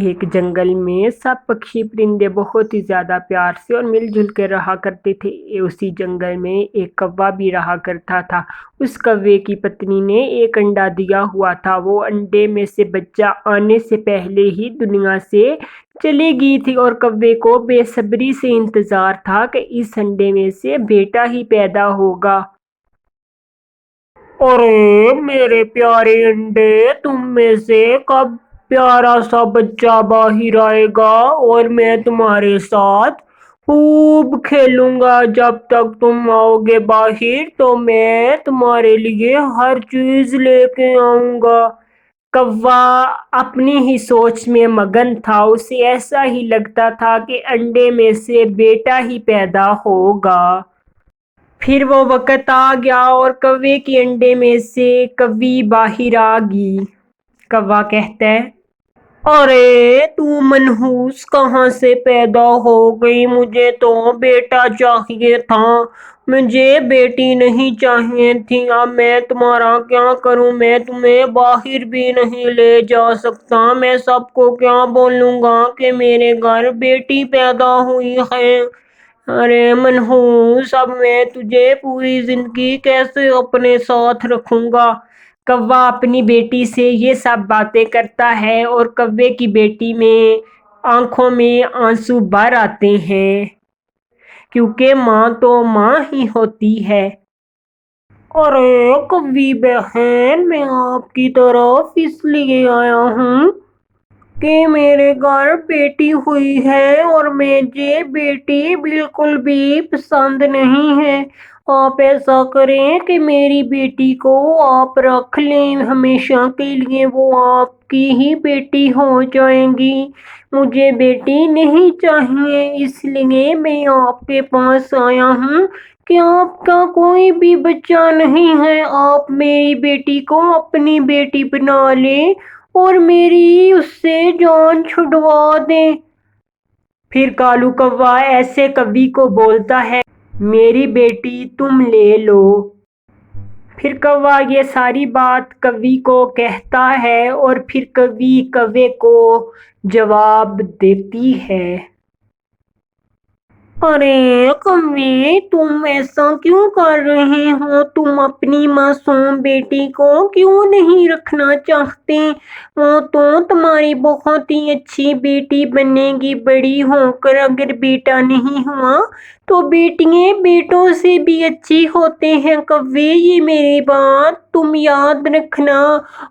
ایک جنگل میں سب پکشی پرندے بہت ہی زیادہ پیار سے اور مل جل کے رہا کرتے تھے۔ اسی جنگل میں ایک کوا بھی رہا کرتا تھا۔ اس کوے کی پتنی نے ایک انڈا دیا ہوا تھا۔ وہ انڈے میں سے بچہ آنے سے پہلے ہی دنیا سے چلی گئی تھی اور کوے کو بے صبری سے انتظار تھا کہ اس انڈے میں سے بیٹا ہی پیدا ہوگا۔ ارے میرے پیارے انڈے، تم میں سے کب پیارا سا بچہ باہر آئے گا اور میں تمہارے ساتھ خوب کھیلوں گا۔ جب تک تم آؤ گے باہر تو میں تمہارے لیے ہر چیز لے کے آؤں گا۔ کوا اپنی ہی سوچ میں مگن تھا۔ اسے ایسا ہی لگتا تھا کہ انڈے میں سے بیٹا ہی پیدا ہوگا۔ پھر وہ وقت آ گیا اور کوے کے انڈے میں سے کوی باہر آ گئی۔ کوا کہتا ہے، ارے تو منحوس کہاں سے پیدا ہو گئی؟ مجھے تو بیٹا چاہیے تھا، مجھے بیٹی نہیں چاہیے تھی۔ اب میں تمہارا کیا کروں؟ میں تمہیں باہر بھی نہیں لے جا سکتا۔ میں سب کو کیا بولوں گا کہ میرے گھر بیٹی پیدا ہوئی ہے؟ ارے منحوس، اب میں تجھے پوری زندگی کیسے اپنے ساتھ رکھوں گا؟ کوا اپنی بیٹی سے یہ سب باتیں کرتا ہے اور کوے کی بیٹی میں آنکھوں میں آنسو بھر آتے ہیں، کیونکہ ماں تو ماں ہی ہوتی ہے۔ ارے کوی بہن، میں آپ کی طرف اس لیے آیا ہوں کہ میرے گھر بیٹی ہوئی ہے اور مجھے بیٹی بالکل بھی پسند نہیں ہے۔ آپ ایسا کریں کہ میری بیٹی کو آپ رکھ لیں، ہمیشہ کے لیے وہ آپ کی ہی بیٹی ہو جائے گی۔ مجھے بیٹی نہیں چاہیے، اس لیے میں آپ کے پاس آیا ہوں کہ آپ کا کوئی بھی بچہ نہیں ہے۔ آپ میری بیٹی کو اپنی بیٹی بنا لیں اور میری اس سے جان چھڑوا دیں۔ پھر کالو کوا ایسے کوی کو بولتا ہے، میری بیٹی تم لے لو۔ پھر کوا یہ ساری بات کوی کو کہتا ہے اور پھر کوی کوے کو جواب دیتی ہے، ارے کوے، تم ایسا کیوں کر رہے ہو؟ تم اپنی معصوم بیٹی کو کیوں نہیں رکھنا چاہتے؟ وہ تو تمہاری بہت ہی اچھی بیٹی بنے گی بڑی ہو کر۔ اگر بیٹا نہیں ہوا تو بیٹیاں بیٹوں سے بھی اچھی ہوتے ہیں۔ کوے، یہ میری بات تم یاد رکھنا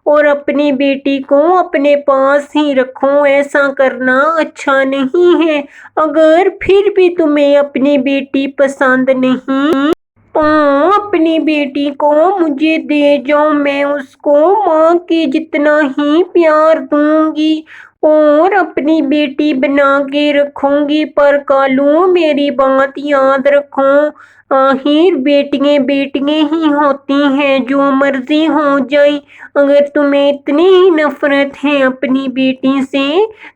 اور اپنی بیٹی کو اپنے پاس ہی رکھو۔ ایسا کرنا اچھا نہیں ہے۔ اگر پھر بھی تمہیں اپنی بیٹی پسند نہیں تو اپنی بیٹی کو مجھے دے جاؤ، میں اس کو ماں کے جتنا ہی پیار دوں گی اور اپنی بیٹی بنا کے رکھوں گی۔ پر کالو، میری بات یاد رکھو، آخر بیٹیاں بیٹیاں ہی ہوتی ہیں، جو مرضی ہو جائے۔ اگر تمہیں اتنی ہی نفرت ہے اپنی بیٹی سے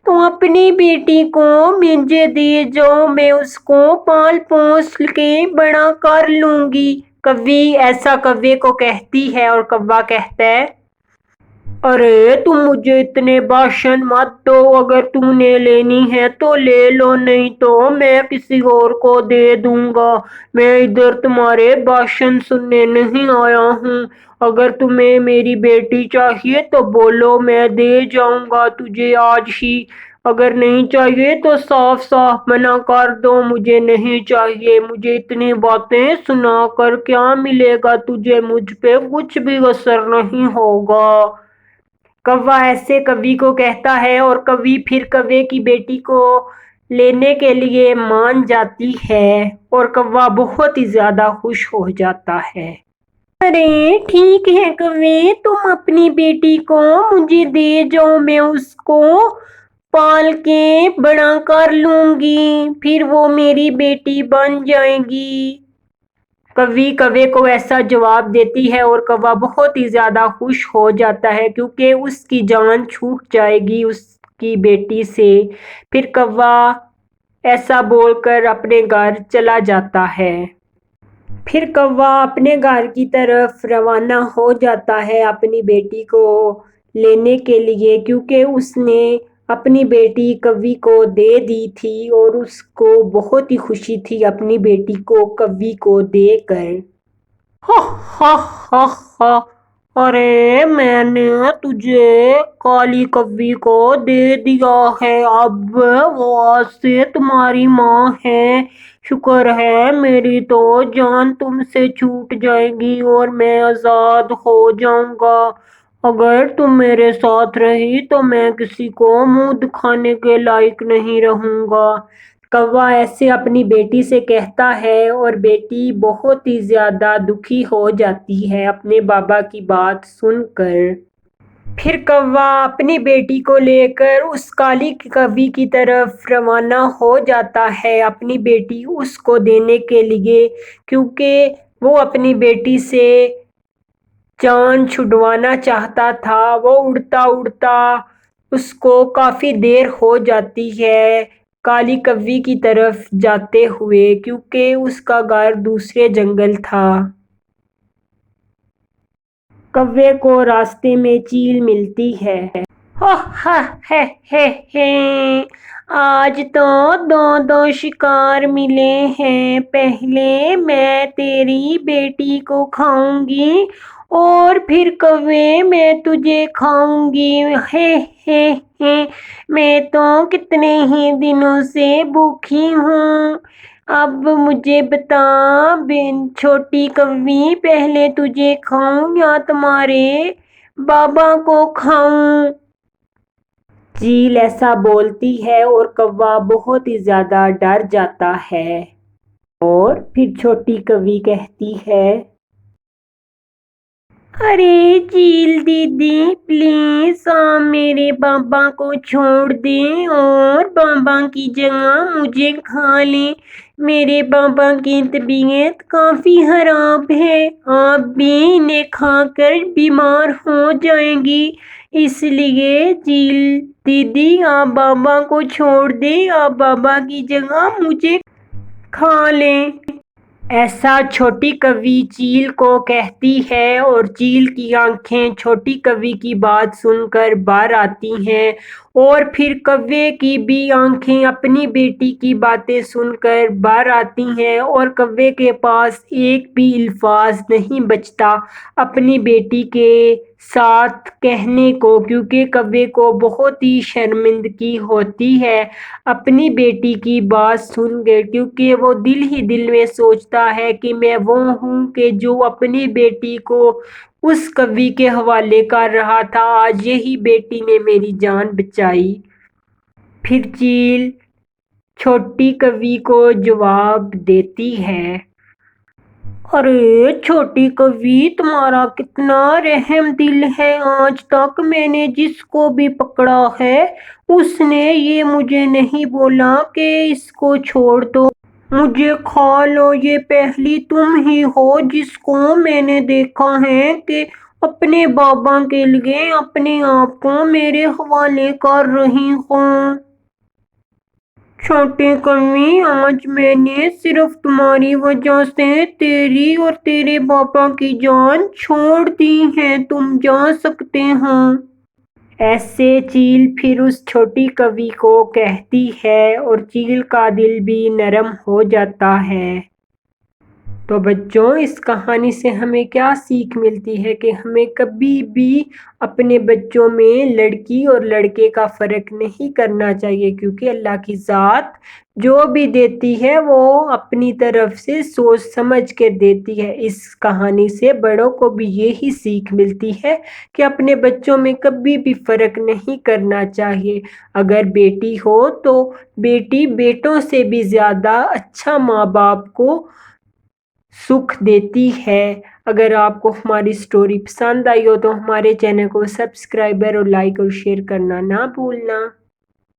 تو اپنی بیٹی کو مجھے دے جاؤ، میں اس کو پال پوس کے بڑا کر لوں گی۔ کوی ایسا کوے کو کہتی ہے اور کوا کہتا ہے، ارے تم مجھے اتنے بھاشن مت دو، اگر تم نے لینی ہے تو لے لو، نہیں تو میں کسی اور کو دے دوں گا۔ میں ادھر تمہارے بھاشن سننے نہیں آیا ہوں۔ اگر تمہیں میری بیٹی چاہیے تو بولو، میں دے جاؤں گا تجھے آج ہی۔ اگر نہیں چاہیے تو صاف صاف منع کر دو، مجھے نہیں چاہیے۔ مجھے اتنی باتیں سنا کر کیا ملے گا تجھے؟ مجھ پہ کچھ بھی اثر نہیں ہوگا۔ کوا ایسے کوی کو کہتا ہے اور کوی پھر کوے کی بیٹی کو لینے کے لیے مان جاتی ہے اور کوا بہت ہی زیادہ خوش ہو جاتا ہے۔ ارے ٹھیک ہے کوے، تم اپنی بیٹی کو مجھے دے جاؤ، میں اس کو پال کے بڑا کر لوں گی، پھر وہ میری بیٹی بن جائے گی۔ کوی کوے کو ایسا جواب دیتی ہے اور کوا بہت ہی زیادہ خوش ہو جاتا ہے، کیونکہ اس کی جان چھوٹ جائے گی اس کی بیٹی سے۔ پھر کوا ایسا بول کر اپنے گھر چلا جاتا ہے۔ پھر کوا اپنے گھر کی طرف روانہ ہو جاتا ہے اپنی بیٹی کو لینے کے لیے، کیونکہ اس نے اپنی بیٹی کوی کو دے دی تھی اور اس کو بہت ہی خوشی تھی اپنی بیٹی کو کوی کو دے کر۔ ہا ہا ہا ہا، ارے میں نے تجھے کالی کوی کو دے دیا ہے، اب وہ آج سے تمہاری ماں ہے۔ شکر ہے میری تو جان تم سے چھوٹ جائے گی اور میں آزاد ہو جاؤں گا۔ اگر تم میرے ساتھ رہی تو میں کسی کو منہ دکھانے کے لائق نہیں رہوں گا۔ کوا ایسے اپنی بیٹی سے کہتا ہے اور بیٹی بہت ہی زیادہ دکھی ہو جاتی ہے اپنے بابا کی بات سن کر۔ پھر کوا اپنی بیٹی کو لے کر اس کالی کوی کی طرف روانہ ہو جاتا ہے اپنی بیٹی اس کو دینے کے لیے، کیونکہ وہ اپنی بیٹی سے جان چھڑوانا چاہتا تھا۔ وہ اڑتا اڑتا اس کو کافی دیر ہو جاتی ہے کالی کوی کی طرف جاتے ہوئے، کیونکہ اس کا گھر دوسرے جنگل تھا۔ کوے کو راستے میں چیل ملتی ہے۔ ہا ہا ہے ہے، آج تو دو شکار ملے ہیں، پہلے میں تیری بیٹی کو کھاؤں گی اور پھر کوے میں تجھے کھاؤں گی۔ میں تو کتنے ہی دنوں سے بھوکی ہوں۔ اب مجھے بتا چھوٹی کوی، پہلے تجھے کھاؤں یا تمہارے بابا کو کھاؤں؟ چیل ایسا بولتی ہے اور کوا بہت ہی زیادہ ڈر جاتا ہے اور پھر چھوٹی کوی کہتی ہے، ارے چیل دیدی پلیز میرے بابا کو چھوڑ دیں اور بابا کی جگہ مجھے کھا لیں۔ میرے بابا کی طبیعت کافی خراب ہے، آپ بھی انہیں کھا کر بیمار ہو جائیں گی، اس لیے چیل دیدی آپ بابا کو چھوڑ دیں، آپ بابا کی جگہ مجھے کھا لیں۔ ایسا چھوٹی کوی چیل کو کہتی ہے اور چیل کی آنکھیں چھوٹی کوی کی بات سن کر باہر آتی ہیں اور پھر کوے کی بھی آنکھیں اپنی بیٹی کی باتیں سن کر باہر آتی ہیں اور کوے کے پاس ایک بھی الفاظ نہیں بچتا اپنی بیٹی کے ساتھ کہنے کو، کیونکہ کوے کو بہت ہی شرمندگی ہوتی ہے اپنی بیٹی کی بات سن کر، کیونکہ وہ دل ہی دل میں سوچتا ہے کہ میں وہ ہوں کہ جو اپنی بیٹی کو اس کوی کے حوالے کر رہا تھا، آج یہی بیٹی نے میری جان بچائی۔ پھر چیل چھوٹی کوی کو جواب دیتی ہے، ارے چھوٹی کوی تمہارا کتنا رحم دل ہے، آج تک میں نے جس کو بھی پکڑا ہے اس نے یہ مجھے نہیں بولا کہ اس کو چھوڑ دو، مجھے کھا لو۔ یہ پہلی تم ہی ہو جس کو میں نے دیکھا ہے کہ اپنے بابا کے لیے اپنے آپ کو میرے حوالے کر رہی ہو۔ چھوٹی کوی آج میں نے صرف تمہاری وجہ سے تیری اور تیرے بابا کی جان چھوڑ دی ہے، تم جا سکتے ہو۔ ایسے چیل پھر اس چھوٹی کوی کو کہتی ہے اور چیل کا دل بھی نرم ہو جاتا ہے۔ تو بچوں اس کہانی سے ہمیں کیا سیکھ ملتی ہے کہ ہمیں کبھی بھی اپنے بچوں میں لڑکی اور لڑکے کا فرق نہیں کرنا چاہیے، کیونکہ اللہ کی ذات جو بھی دیتی ہے وہ اپنی طرف سے سوچ سمجھ کے دیتی ہے۔ اس کہانی سے بڑوں کو بھی یہی سیکھ ملتی ہے کہ اپنے بچوں میں کبھی بھی فرق نہیں کرنا چاہیے۔ اگر بیٹی ہو تو بیٹی بیٹوں سے بھی زیادہ اچھا ماں باپ کو سکھ دیتی ہے۔ اگر آپ کو ہماری سٹوری پسند آئی ہو تو ہمارے چینل کو سبسکرائب اور لائک اور شیئر کرنا نہ بھولنا۔